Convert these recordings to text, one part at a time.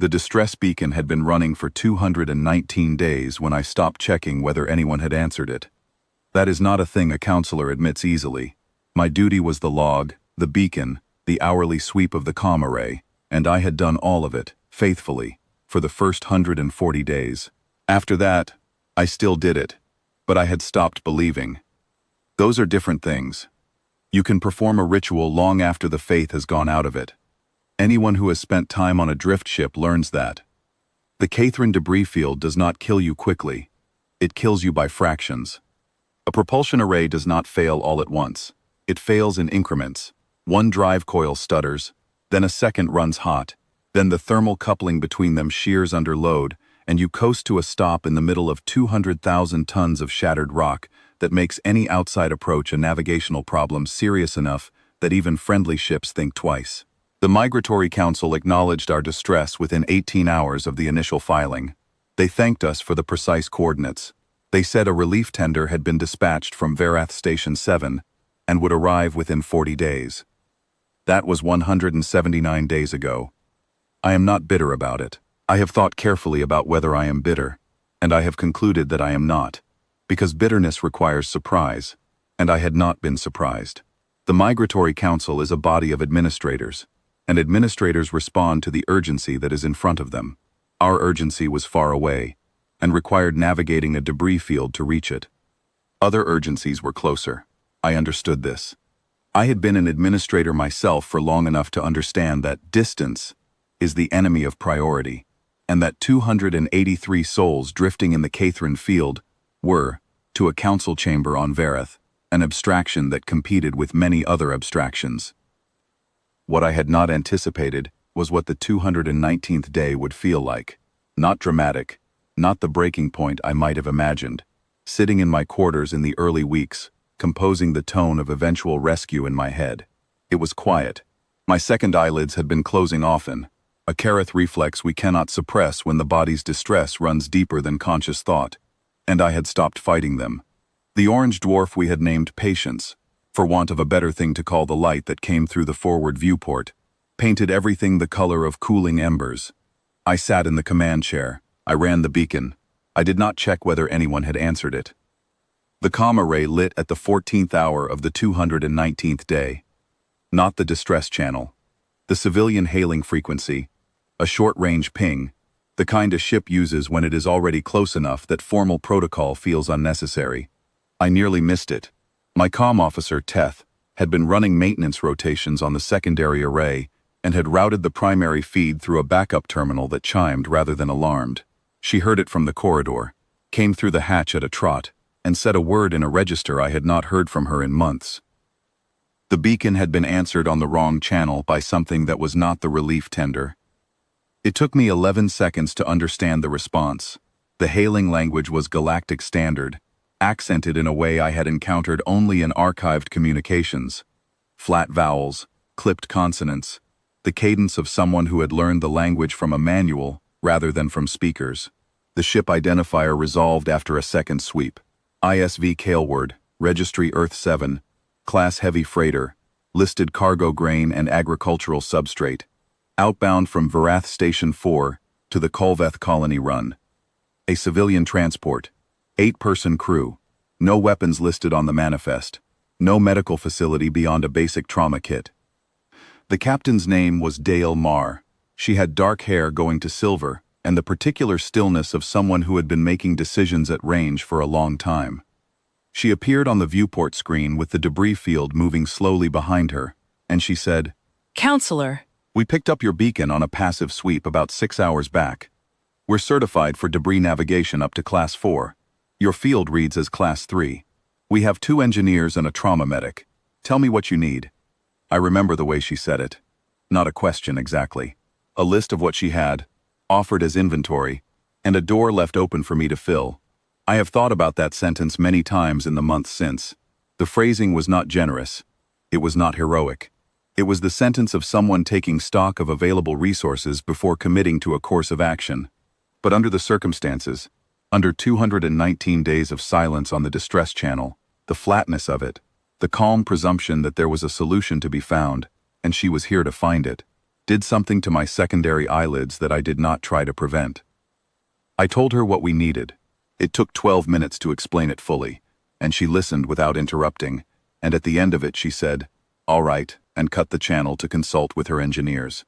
The distress beacon had been running for 219 days when I stopped checking whether anyone had answered it. That is not a thing a counselor admits easily. My duty was the log, the beacon, the hourly sweep of the comm array, and I had done all of it, faithfully, for the first 140 days. After that, I still did it, but I had stopped believing. Those are different things. You can perform a ritual long after the faith has gone out of it. Anyone who has spent time on a drift ship learns that. The Catherine debris field does not kill you quickly. It kills you by fractions. A propulsion array does not fail all at once. It fails in increments. One drive coil stutters, then a second runs hot, then the thermal coupling between them shears under load, and you coast to a stop in the middle of 200,000 tons of shattered rock that makes any outside approach a navigational problem serious enough that even friendly ships think twice. The Migratory Council acknowledged our distress within 18 hours of the initial filing. They thanked us for the precise coordinates. They said a relief tender had been dispatched from Verath Station 7 and would arrive within 40 days. That was 179 days ago. I am not bitter about it. I have thought carefully about whether I am bitter, and I have concluded that I am not, because bitterness requires surprise, and I had not been surprised. The Migratory Council is a body of administrators, and administrators respond to the urgency that is in front of them. Our urgency was far away, and required navigating a debris field to reach it. Other urgencies were closer. I understood this. I had been an administrator myself for long enough to understand that distance is the enemy of priority, and that 283 souls drifting in the Catherine field were, to a council chamber on Verath, an abstraction that competed with many other abstractions. What I had not anticipated was what the 219th day would feel like. Not dramatic, not the breaking point I might have imagined. Sitting in my quarters in the early weeks, composing the tone of eventual rescue in my head. It was quiet. My second eyelids had been closing often, a Karath reflex we cannot suppress when the body's distress runs deeper than conscious thought, and I had stopped fighting them. The orange dwarf we had named Patience, for want of a better thing to call the light that came through the forward viewport, painted everything the color of cooling embers. I sat in the command chair. I ran the beacon. I did not check whether anyone had answered it. The comm array lit at the 14th hour of the 219th day. Not the distress channel. The civilian hailing frequency, a short-range ping, the kind a ship uses when it is already close enough that formal protocol feels unnecessary. I nearly missed it. My comm officer, Teth, had been running maintenance rotations on the secondary array and had routed the primary feed through a backup terminal that chimed rather than alarmed. She heard it from the corridor, came through the hatch at a trot, and said a word in a register I had not heard from her in months. The beacon had been answered on the wrong channel by something that was not the relief tender. It took me 11 seconds to understand the response. The hailing language was Galactic Standard, accented in a way I had encountered only in archived communications. Flat vowels, clipped consonants, the cadence of someone who had learned the language from a manual rather than from speakers. The ship identifier resolved after a second sweep. ISV Kaleward, Registry Earth 7, Class Heavy Freighter, listed cargo grain and agricultural substrate, outbound from Verath Station 4 to the Kolveth Colony Run. A civilian transport, 8-person crew, no weapons listed on the manifest, no medical facility beyond a basic trauma kit. The captain's name was Dale Marr. She had dark hair going to silver and the particular stillness of someone who had been making decisions at range for a long time. She appeared on the viewport screen with the debris field moving slowly behind her, and she said, "Counselor, "We picked up your beacon on a passive sweep about 6 hours back. We're certified for debris navigation up to Class 4. Your field reads as Class 3. We have 2 engineers and a trauma medic. Tell me what you need." I remember the way she said it. Not a question exactly. A list of what she had, offered as inventory, and a door left open for me to fill. I have thought about that sentence many times in the months since. The phrasing was not generous. It was not heroic. It was the sentence of someone taking stock of available resources before committing to a course of action. But under the circumstances, under 219 days of silence on the distress channel, the flatness of it, the calm presumption that there was a solution to be found, and she was here to find it, did something to my secondary eyelids that I did not try to prevent. I told her what we needed. It took 12 minutes to explain it fully, and she listened without interrupting, and at the end of it she said, "All right," and cut the channel to consult with her engineers.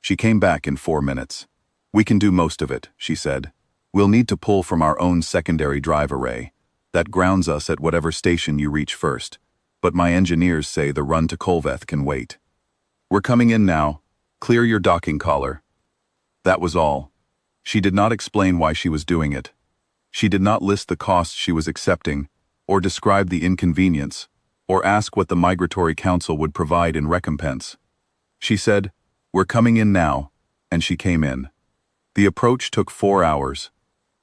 She came back in 4 minutes. "We can do most of it," she said. "We'll need to pull from our own secondary drive array. That grounds us at whatever station you reach first. But my engineers say the run to Kolveth can wait. We're coming in now. Clear your docking collar." That was all. She did not explain why she was doing it. She did not list the costs she was accepting, or describe the inconvenience, or ask what the Migratory Council would provide in recompense. She said, "We're coming in now," and she came in. The approach took 4 hours.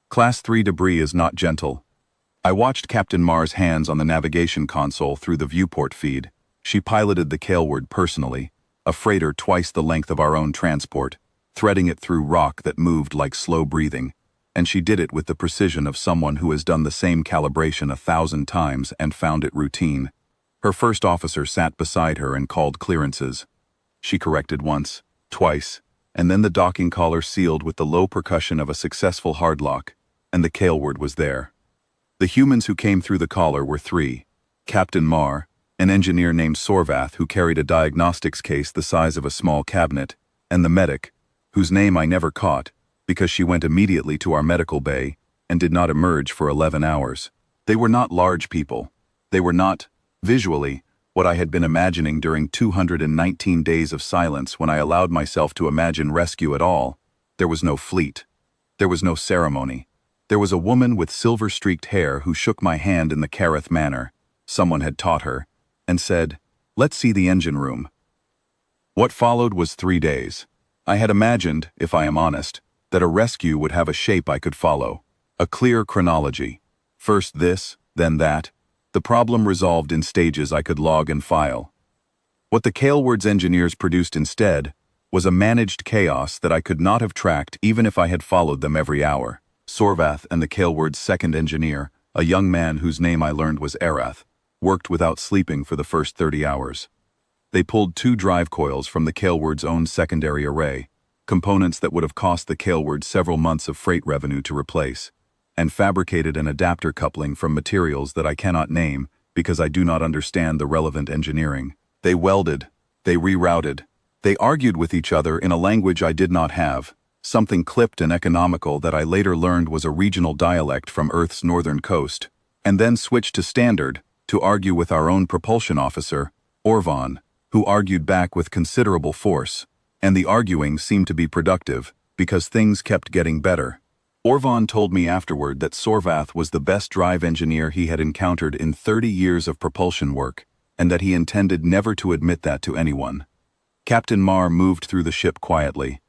Class 3 debris is not gentle. I watched Captain Marr's hands on the navigation console through the viewport feed. She piloted the Kailward personally, a freighter twice the length of our own transport, threading it through rock that moved like slow breathing, and she did it with the precision of someone who has done the same calibration 1,000 times and found it routine. Her first officer sat beside her and called clearances. She corrected once, twice, and then the docking collar sealed with the low percussion of a successful hardlock, and the Kailward was there. The humans who came through the collar were 3. Captain Marr, an engineer named Sorvath who carried a diagnostics case the size of a small cabinet, and the medic, whose name I never caught, because she went immediately to our medical bay and did not emerge for 11 hours. They were not large people. They were not, visually, what I had been imagining during 219 days of silence when I allowed myself to imagine rescue at all. There was no fleet. There was no ceremony. There was a woman with silver-streaked hair who shook my hand in the Kareth manner, someone had taught her, and said, "Let's see the engine room." What followed was 3 days. I had imagined, if I am honest, that a rescue would have a shape I could follow, a clear chronology. First this, then that, the problem resolved in stages I could log and file. What the Kailward's engineers produced instead was a managed chaos that I could not have tracked even if I had followed them every hour. Sorvath and the Kailward's second engineer, a young man whose name I learned was Arath, worked without sleeping for the first 30 hours. They pulled 2 drive coils from the Kailward's own secondary array, components that would have cost the Kailward several months of freight revenue to replace, and fabricated an adapter coupling from materials that I cannot name because I do not understand the relevant engineering. They welded, they rerouted, they argued with each other in a language I did not have, something clipped and economical that I later learned was a regional dialect from Earth's northern coast, and then switched to standard to argue with our own propulsion officer, Orvan, who argued back with considerable force, and the arguing seemed to be productive because things kept getting better. Orvan told me afterward that Sorvath was the best drive engineer he had encountered in 30 years of propulsion work, and that he intended never to admit that to anyone. Captain Marr moved through the ship quietly.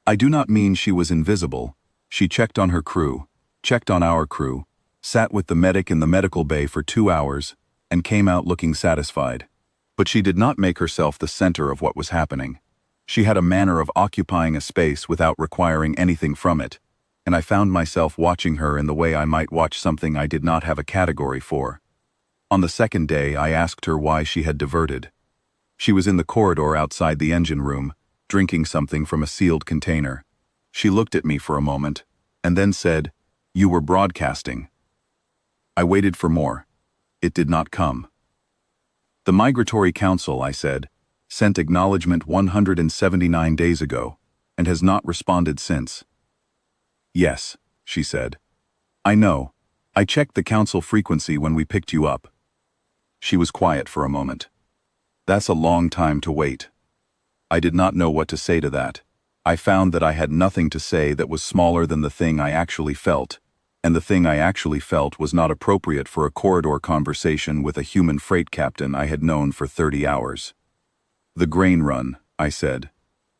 I do not mean she was invisible. She checked on her crew, checked on our crew, sat with the medic in the medical bay for 2 hours, and came out looking satisfied. But she did not make herself the center of what was happening. She had a manner of occupying a space without requiring anything from it, and I found myself watching her in the way I might watch something I did not have a category for. On the second day, I asked her why she had diverted. She was in the corridor outside the engine room, drinking something from a sealed container. She looked at me for a moment, and then said, "You were broadcasting." I waited for more. It did not come. "The Migratory Council," I said, "sent acknowledgement 179 days ago, and has not responded since." "Yes," she said. "I know. I checked the council frequency when we picked you up." She was quiet for a moment. "That's a long time to wait." I did not know what to say to that. I found that I had nothing to say that was smaller than the thing I actually felt, and the thing I actually felt was not appropriate for a corridor conversation with a human freight captain I had known for 30 hours. "The grain run," I said.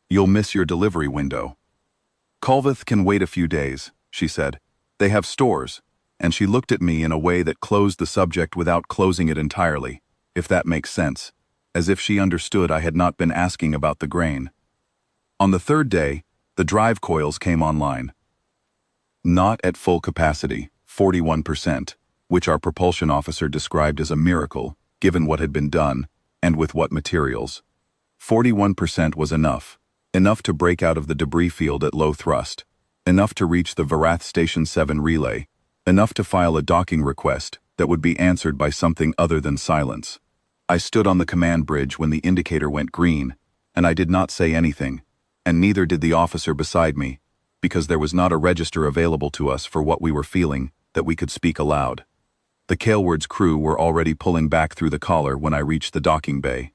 "You'll miss your delivery window." "Kolveth can wait a few days," she said. "They have stores," and she looked at me in a way that closed the subject without closing it entirely, if that makes sense, as if she understood I had not been asking about the grain. On the 3rd day, the drive coils came online. Not at full capacity, 41%, which our propulsion officer described as a miracle, given what had been done, and with what materials. 41% was enough. Enough to break out of the debris field at low thrust. Enough to reach the Varath Station 7 relay. Enough to file a docking request that would be answered by something other than silence. I stood on the command bridge when the indicator went green, and I did not say anything, and neither did the officer beside me, because there was not a register available to us for what we were feeling that we could speak aloud. The Kailward's crew were already pulling back through the collar when I reached the docking bay.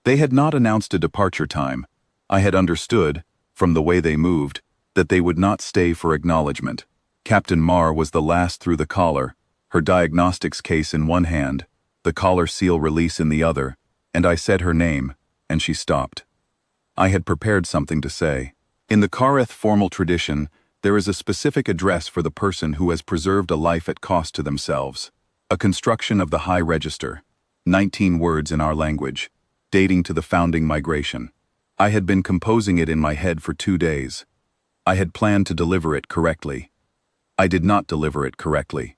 They had not announced a departure time. I had understood, from the way they moved, that they would not stay for acknowledgement. Captain Marr was the last through the collar, her diagnostics case in one hand, the collar seal release in the other, and I said her name, and she stopped. I had prepared something to say. In the Kareth formal tradition, there is a specific address for the person who has preserved a life at cost to themselves. A construction of the High Register, 19 words in our language, dating to the founding migration. I had been composing it in my head for 2 days. I had planned to deliver it correctly. I did not deliver it correctly.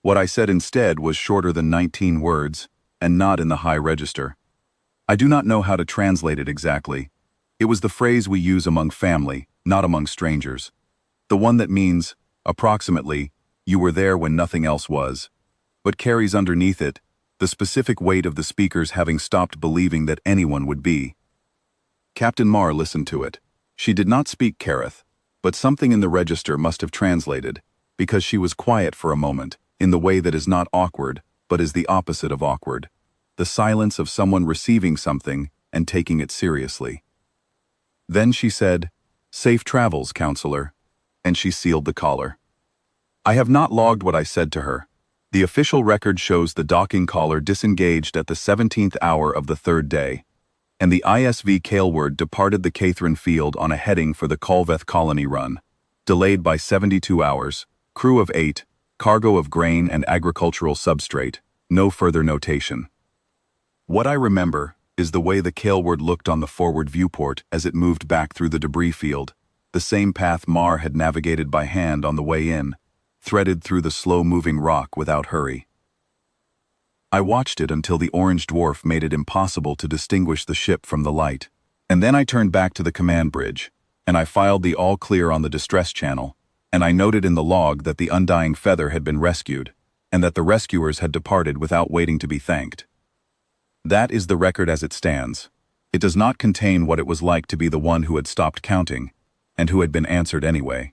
What I said instead was shorter than 19 words, and not in the High Register. I do not know how to translate it exactly. It was the phrase we use among family, not among strangers. The one that means, approximately, you were there when nothing else was, but carries underneath it the specific weight of the speakers having stopped believing that anyone would be. Captain Marr listened to it. She did not speak Kareth, but something in the register must have translated, because she was quiet for a moment, in the way that is not awkward, but is the opposite of awkward. The silence of someone receiving something and taking it seriously. Then she said, "Safe travels, counselor," and she sealed the collar. I have not logged what I said to her. The official record shows the docking collar disengaged at the 17th hour of the 3rd day, and the ISV Kailward departed the Catherine field on a heading for the Kolveth colony run, delayed by 72 hours, crew of 8, cargo of grain and agricultural substrate, no further notation. What I remember is the way the Kailward looked on the forward viewport as it moved back through the debris field, the same path Marr had navigated by hand on the way in, threaded through the slow-moving rock without hurry. I watched it until the orange dwarf made it impossible to distinguish the ship from the light, and then I turned back to the command bridge, and I filed the all clear on the distress channel, and I noted in the log that the Undying Feather had been rescued, and that the rescuers had departed without waiting to be thanked. That is the record as it stands. It does not contain what it was like to be the one who had stopped counting, and who had been answered anyway.